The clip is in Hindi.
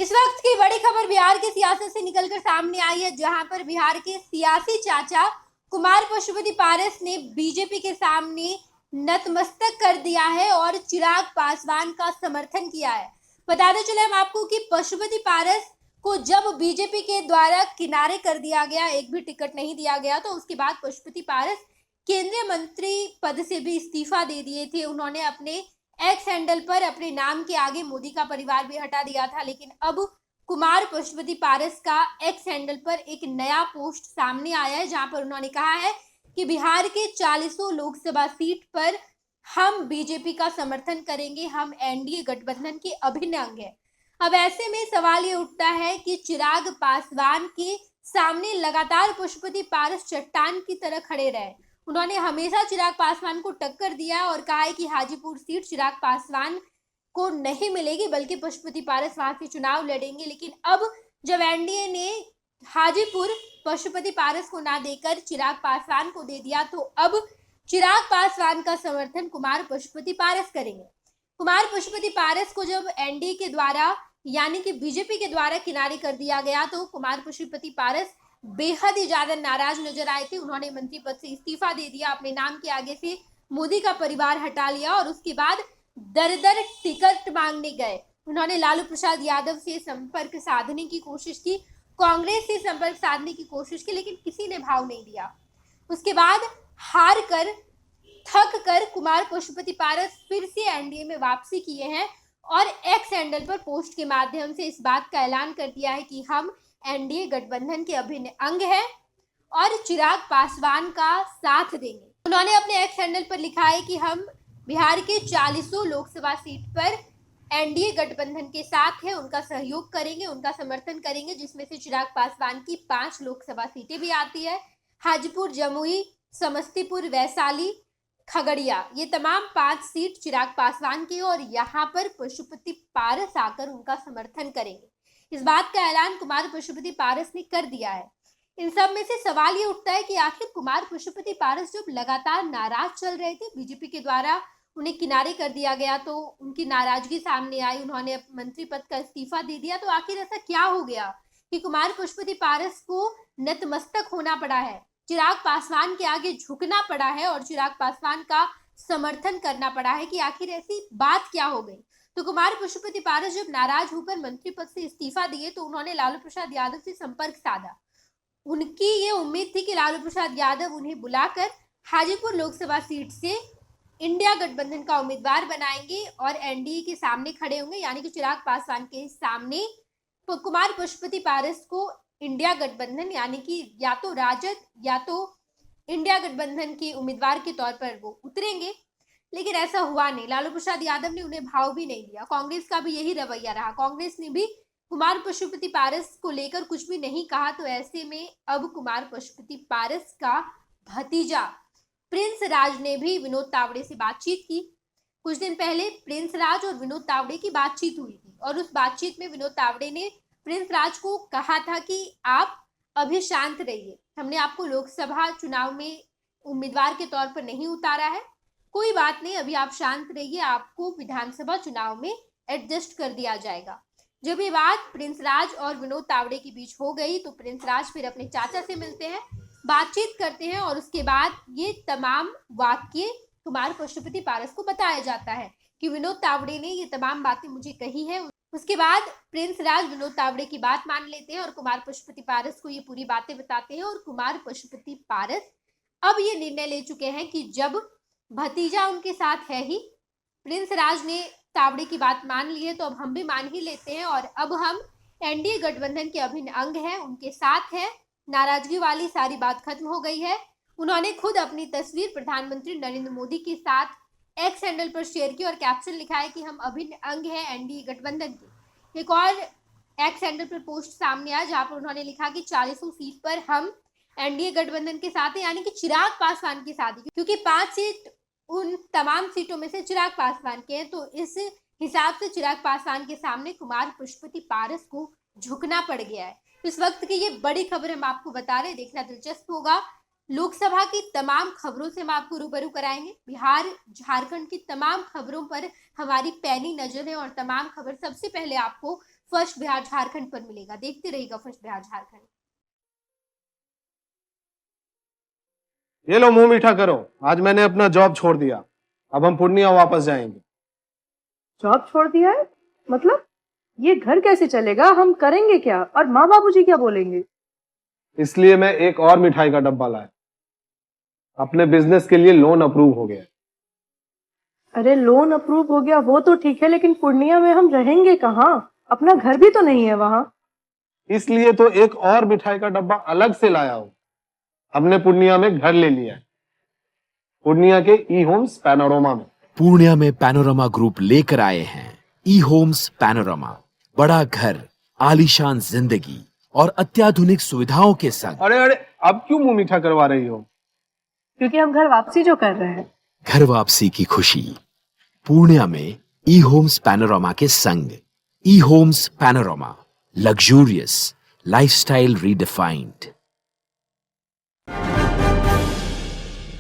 इस वक्त की बड़ी खबर बिहार की सियासत से निकलकर सामने आई है, जहां पर बिहार के सियासी चाचा कुमार पशुपति पारस ने बीजेपी के सामने नतमस्तक कर दिया है और चिराग पासवान का समर्थन किया है। बताते चले हम आपको कि पशुपति पारस को जब बीजेपी के द्वारा किनारे कर दिया गया, एक भी टिकट नहीं दिया गया, तो उसके बाद पशुपति पारस केंद्रीय मंत्री पद से भी इस्तीफा दे दिए थे। उन्होंने अपने एक्स हैंडल पर अपने नाम के आगे मोदी का परिवार भी हटा दिया था, लेकिन अब कुमार पशुपति पारस का एक्स हैंडल पर एक नया पोस्ट सामने आया है, जहां पर उन्होंने कहा है कि बिहार के 40 लोकसभा सीट पर हम बीजेपी का समर्थन करेंगे, हम एनडीए गठबंधन के अभिन्न अंग है। अब ऐसे में सवाल ये उठता है कि चिराग पासवान के सामने लगातार पशुपति पारस चट्टान की तरह खड़े रहे। उन्होंने हमेशा चिराग पासवान को टक्कर दिया और कहा है कि हाजीपुर सीट चिराग पासवान को नहीं मिलेगी, बल्कि पशुपति पारस वहां से चुनाव लड़ेंगे। लेकिन अब जब एनडीए ने हाजीपुर पशुपति पारस को ना देकर चिराग पासवान को दे दिया, तो अब चिराग पासवान का समर्थन कुमार पशुपति पारस करेंगे। कुमार पशुपति पारस को जब एनडीए के द्वारा यानी कि बीजेपी के द्वारा किनारे कर दिया गया, तो कुमार पशुपति पारस बेहद ही ज्यादा नाराज नजर आए थे। उन्होंने मंत्री पद से इस्तीफा दे दिया, अपने नाम के आगे से मोदी का परिवार हटा लिया और उसके बाद दर दर टिकट मांगने गए। उन्होंने लालू प्रसाद यादव से संपर्क साधने की कोशिश की, कांग्रेस से संपर्क साधने की कोशिश की, लेकिन किसी ने भाव नहीं दिया। उसके बाद हार कर, थक कर कुमार पशुपति पारस फिर से एनडीए में वापसी किए हैं और एक्स हैंडल पर पोस्ट के माध्यम से इस बात का ऐलान कर दिया है कि हम एनडीए गठबंधन के अभिन्न अंग है और चिराग पासवान का साथ देंगे। उन्होंने अपने एक्स हैंडल पर लिखा है कि हम बिहार के 40 लोकसभा सीट पर एनडीए गठबंधन के साथ है, उनका सहयोग करेंगे, उनका समर्थन करेंगे, जिसमें से चिराग पासवान की 5 लोकसभा सीटें भी आती है। हाजीपुर, जमुई, समस्तीपुर, वैशाली, खगड़िया, ये तमाम 5 सीट चिराग पासवान की और यहाँ पर पशुपति पारस आकर उनका समर्थन करेंगे। इस बात का ऐलान कुमार पशुपति पारस ने कर दिया है। इन सब में से सवाल ये उठता है कि आखिर कुमार पशुपति पारस जब लगातार नाराज चल रहे थे, बीजेपी के द्वारा उन्हें किनारे कर दिया गया, तो उनकी नाराजगी सामने आई, उन्होंने मंत्री पद का इस्तीफा दे दिया, तो आखिर ऐसा क्या हो गया कि कुमार पशुपति पारस को नतमस्तक होना पड़ा है, चिराग पासवान के आगे झुकना पड़ा है और चिराग पासवान का समर्थन करना पड़ा है, कि आखिर ऐसी बात क्या हो गई। तो कुमार पशुपति पारस जब नाराज होकर मंत्री पद से इस्तीफा दिए, तो उन्होंने लालू प्रसाद यादव से संपर्क साधा। उनकी ये उम्मीद थी कि लालू प्रसाद यादव उन्हें बुलाकर हाजीपुर लोकसभा सीट से इंडिया गठबंधन का उम्मीदवार बनाएंगे और एनडीए के सामने खड़े होंगे, यानी कि चिराग पासवान के सामने तो कुमार पशुपति पारस को इंडिया गठबंधन यानी कि या तो राजद या तो इंडिया गठबंधन के उम्मीदवार के तौर पर वो उतरेंगे। लेकिन ऐसा हुआ नहीं, लालू प्रसाद यादव ने उन्हें भाव भी नहीं दिया। कांग्रेस का भी यही रवैया रहा, कांग्रेस ने भी कुमार पशुपति पारस को लेकर कुछ भी नहीं कहा। तो ऐसे में अब कुमार पशुपति पारस का भतीजा प्रिंस राज ने भी विनोद तावड़े से बातचीत की। कुछ दिन पहले प्रिंस राज और विनोद तावड़े की बातचीत हुई थी और उस बातचीत में विनोद तावड़े ने प्रिंस राज को कहा था कि आप अभी शांत रहिए, हमने आपको लोकसभा चुनाव में उम्मीदवार के तौर पर नहीं उतारा है, कोई बात नहीं, अभी आप शांत रहिए, आपको विधानसभा चुनाव में एडजस्ट कर दिया जाएगा। जब ये बात प्रिंस राज और विनोद तावड़े के बीच हो गई, तो प्रिंस राज फिर अपने चाचा से मिलते हैं, बातचीत करते हैं और उसके बाद ये तमाम वाक्य कुमार पशुपति पारस को बताया जाता है कि विनोद तावड़े ने ये तमाम बातें मुझे कही है। उसके बाद प्रिंस राज विनोद तावड़े की बात मान लेते हैं और कुमार पशुपति पारस को ये पूरी बातें बताते हैं और कुमार पशुपति पारस अब ये निर्णय ले चुके हैं कि जब भतीजा उनके साथ है ही, प्रिंस राज ने तावड़े की बात मान ली है, तो अब हम भी मान ही लेते हैं और अब हम एनडीए गठबंधन के अभिन्न अंग हैं, उनके साथ है। नाराजगी वाली सारी बात खत्म हो गई है। उन्होंने खुद अपनी तस्वीर प्रधानमंत्री नरेंद्र मोदी के साथ एक्स हैंडल पर शेयर की और कैप्शन लिखा है कि हम अभिन्न अंग है एनडीए गठबंधन के। एक और एक्स हैंडल पर पोस्ट सामने आया जहां पर उन्होंने लिखा कि 40 सीट पर हम एनडीए गठबंधन के साथ है, यानी कि चिराग पासवान के साथ है, क्योंकि 5 सीट उन तमाम सीटों में से चिराग पासवान के हैं। तो इस हिसाब से चिराग पासवान के सामने कुमार पशुपति पारस को झुकना पड़ गया है। इस वक्त की ये बड़ी खबर हम आपको बता रहे हैं, देखना दिलचस्प होगा। लोकसभा की तमाम खबरों से हम आपको रूबरू कराएंगे। बिहार, झारखंड की तमाम खबरों पर हमारी पैनी नजर है और तमाम खबर सबसे पहले आपको फर्स्ट बिहार झारखंड पर मिलेगा। देखते रहिएगा फर्स्ट बिहार झारखंड। ये लो मुंह मीठा करो, आज मैंने अपना जॉब छोड़ दिया, अब हम पूर्णिया वापस जाएंगे। जॉब छोड़ दिया है? मतलब ये घर कैसे चलेगा? हम करेंगे क्या? और माँ बाबूजी क्या बोलेंगे? इसलिए मैं एक और मिठाई का डब्बा लाया, अपने बिजनेस के लिए लोन अप्रूव हो गया। अरे लोन अप्रूव हो गया वो तो ठीक है, लेकिन पूर्णिया में हम रहेंगे कहाँ? अपना घर भी तो नहीं है वहाँ। इसलिए तो एक और मिठाई का डब्बा अलग से लाया हूं। हमने पूर्णिया में घर ले लिया है, पूर्णिया के ई होम्स पैनोरमा में। पूर्णिया में पैनोरमा ग्रुप लेकर आए हैं ई होम्स पैनोरमा। बड़ा घर, आलीशान जिंदगी और अत्याधुनिक सुविधाओं के संग। अरे अरे, अब क्यों मुंह मीठा करवा रही हो? क्योंकि हम घर वापसी जो कर रहे हैं। घर वापसी की खुशी पूर्णिया में ई होम्स पैनोरमा के संग। ई homes panorama, luxurious lifestyle redefined.